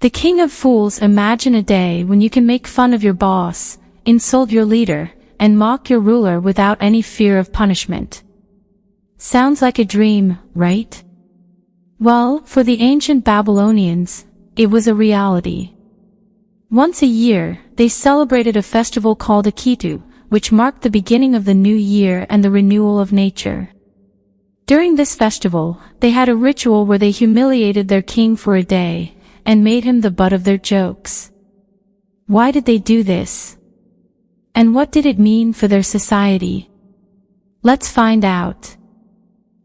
The king of fools, imagine a day when you can make fun of your boss, insult your leader, and mock your ruler without any fear of punishment. Sounds like a dream, right? Well, for the ancient Babylonians, it was a reality. Once a year, they celebrated a festival called Akitu, which marked the beginning of the new year and the renewal of nature. During this festival, they had a ritual where they humiliated their king for a day, and made him the butt of their jokes. Why did they do this? And what did it mean for their society? Let's find out.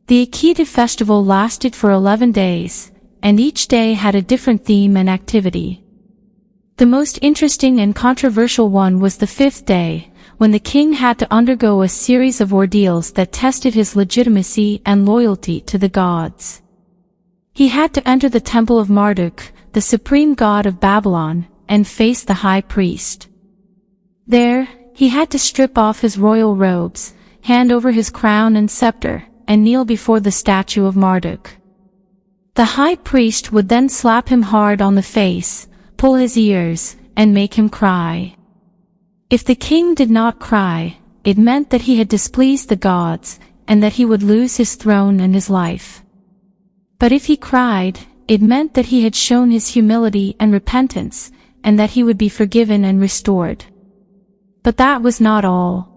The Akitu festival lasted for 11 days, and each day had a different theme and activity. The most interesting and controversial one was the 5th day, when the king had to undergo a series of ordeals that tested his legitimacy and loyalty to the gods. He had to enter the temple of Marduk, the supreme god of Babylon, and face the high priest. There, he had to strip off his royal robes, hand over his crown and scepter, and kneel before the statue of Marduk. The high priest would then slap him hard on the face, pull his ears, and make him cry. If the king did not cry, it meant that he had displeased the gods, and that he would lose his throne and his life. But if he cried, it meant that he had shown his humility and repentance, and that he would be forgiven and restored. But that was not all.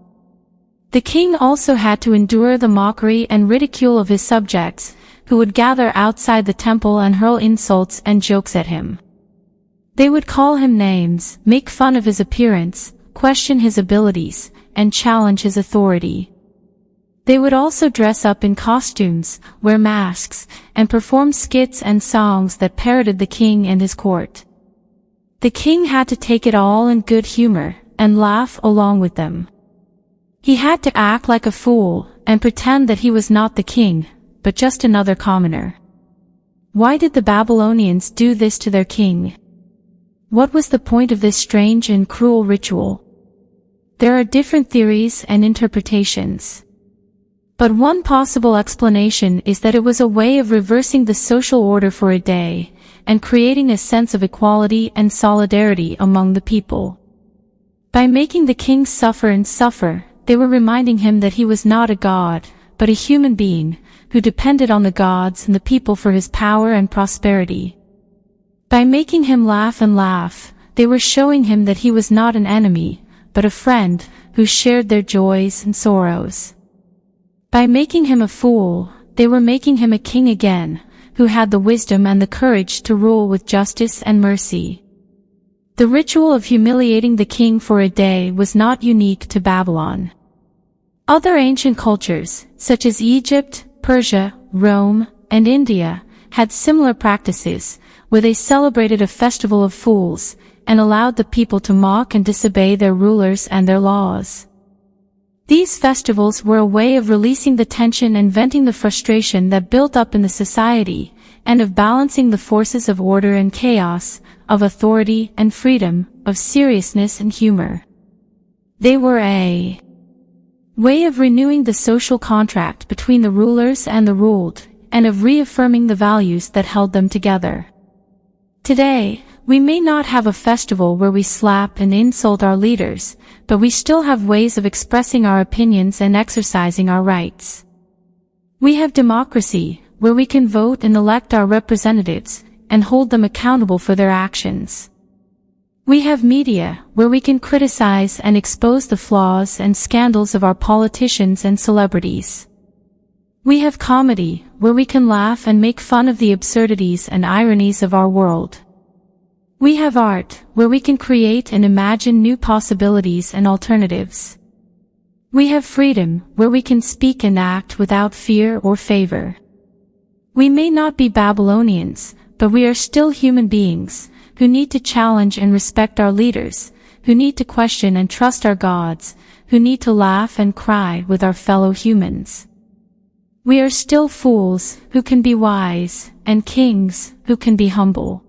The king also had to endure the mockery and ridicule of his subjects, who would gather outside the temple and hurl insults and jokes at him. They would call him names, make fun of his appearance, question his abilities, and challenge his authority. They would also dress up in costumes, wear masks, and perform skits and songs that parodied the king and his court. The king had to take it all in good humor, and laugh along with them. He had to act like a fool, and pretend that he was not the king, but just another commoner. Why did the Babylonians do this to their king? What was the point of this strange and cruel ritual? There are different theories and interpretations. But one possible explanation is that it was a way of reversing the social order for a day, and creating a sense of equality and solidarity among the people. By making the king suffer and suffer, they were reminding him that he was not a god, but a human being, who depended on the gods and the people for his power and prosperity. By making him laugh and laugh, they were showing him that he was not an enemy, but a friend, who shared their joys and sorrows. By making him a fool, they were making him a king again, who had the wisdom and the courage to rule with justice and mercy. The ritual of humiliating the king for a day was not unique to Babylon. Other ancient cultures, such as Egypt, Persia, Rome, and India, had similar practices, where they celebrated a festival of fools, and allowed the people to mock and disobey their rulers and their laws. These festivals were a way of releasing the tension and venting the frustration that built up in the society, and of balancing the forces of order and chaos, of authority and freedom, of seriousness and humor. They were a way of renewing the social contract between the rulers and the ruled, and of reaffirming the values that held them together. Today, we may not have a festival where we slap and insult our leaders, but we still have ways of expressing our opinions and exercising our rights. We have democracy, where we can vote and elect our representatives, and hold them accountable for their actions. We have media, where we can criticize and expose the flaws and scandals of our politicians and celebrities. We have comedy, where we can laugh and make fun of the absurdities and ironies of our world. We have art, where we can create and imagine new possibilities and alternatives. We have freedom, where we can speak and act without fear or favor. We may not be Babylonians, but we are still human beings, who need to challenge and respect our leaders, who need to question and trust our gods, who need to laugh and cry with our fellow humans. We are still fools, who can be wise, and kings, who can be humble.